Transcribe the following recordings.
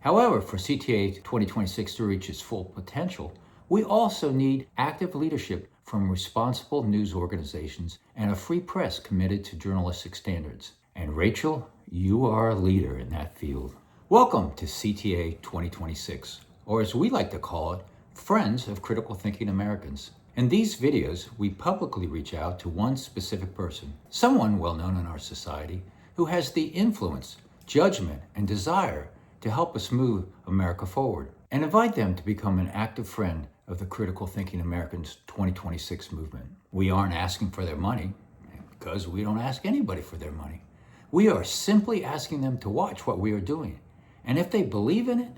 However, for CTA 2026 to reach its full potential, we also need active leadership from responsible news organizations and a free press committed to journalistic standards. And Rachel, you are a leader in that field. Welcome to CTA 2026, or as we like to call it, Friends of Critical Thinking Americans. In these videos, we publicly reach out to one specific person, someone well known in our society, who has the influence, judgment, and desire to help us move America forward, and invite them to become an active friend of the Critical Thinking Americans 2026 movement. We aren't asking for their money, because we don't ask anybody for their money. We are simply asking them to watch what we are doing, and if they believe in it,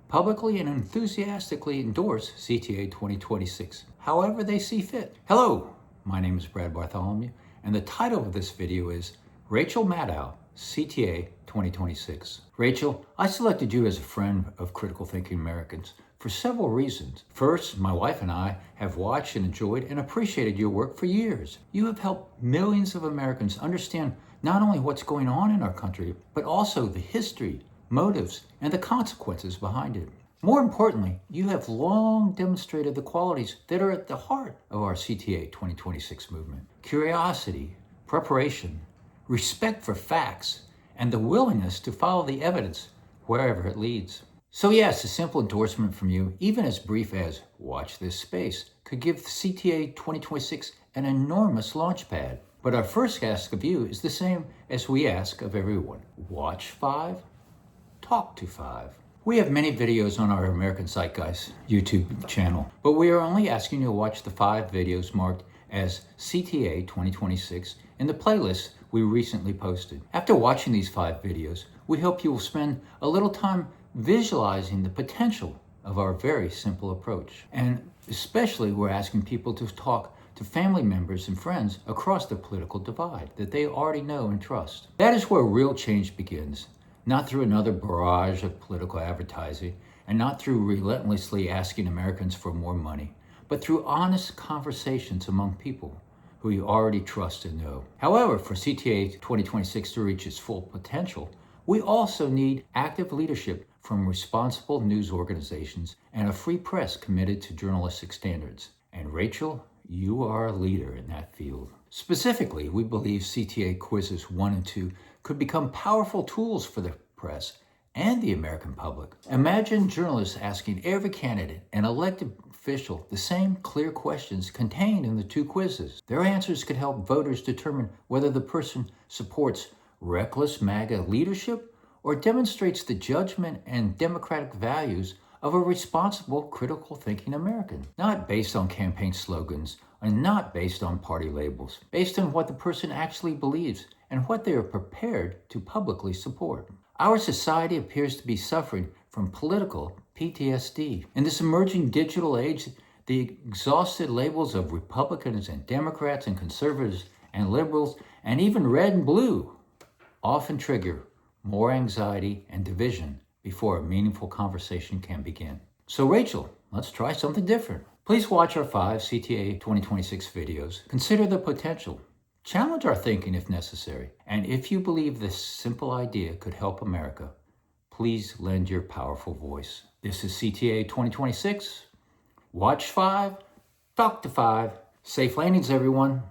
publicly and enthusiastically endorse CTA 2026, however they see fit. Hello, my name is Brad Bartholomew, and the title of this video is Rachel Maddow, CTA 2026. Rachel, I selected you as a friend of Critical Thinking Americans for several reasons. First, my wife and I have watched and enjoyed and appreciated your work for years. You have helped millions of Americans understand not only what's going on in our country, but also the history, motives, and the consequences behind it. More importantly, you have long demonstrated the qualities that are at the heart of our CTA 2026 movement: curiosity, preparation, respect for facts, and the willingness to follow the evidence wherever it leads. So yes, a simple endorsement from you, even as brief as "watch this space," could give CTA 2026 an enormous launchpad. But our first ask of you is the same as we ask of everyone. Watch 5, talk to 5. We have many videos on our American Zeitgeist YouTube channel, but we are only asking you to watch the 5 videos marked as CTA 2026 in the playlist we recently posted. After watching these 5 videos, we hope you will spend a little time visualizing the potential of our very simple approach. And especially we're asking people to talk to family members and friends across the political divide that they already know and trust. That is where real change begins, not through another barrage of political advertising and not through relentlessly asking Americans for more money, but through honest conversations among people who you already trust and know. However, for CTA 2026 to reach its full potential, we also need active leadership from responsible news organizations and a free press committed to journalistic standards. And Rachel, you are a leader in that field. Specifically, we believe CTA quizzes 1 and 2 could become powerful tools for the press and the American public. Imagine journalists asking every candidate and elected official the same clear questions contained in the 2 quizzes. Their answers could help voters determine whether the person supports reckless MAGA leadership or demonstrates the judgment and democratic values of a responsible, critical thinking American. Not based on campaign slogans and not based on party labels, based on what the person actually believes and what they are prepared to publicly support. Our society appears to be suffering from political PTSD. In this emerging digital age, the exhausted labels of Republicans and Democrats and conservatives and liberals and even red and blue often trigger more anxiety and division before a meaningful conversation can begin. So Rachel, let's try something different. Please watch our 5 CTA 2026 videos. Consider the potential. Challenge our thinking if necessary. And if you believe this simple idea could help America, please lend your powerful voice. This is CTA 2026. Watch 5, talk to 5. Safe landings, everyone.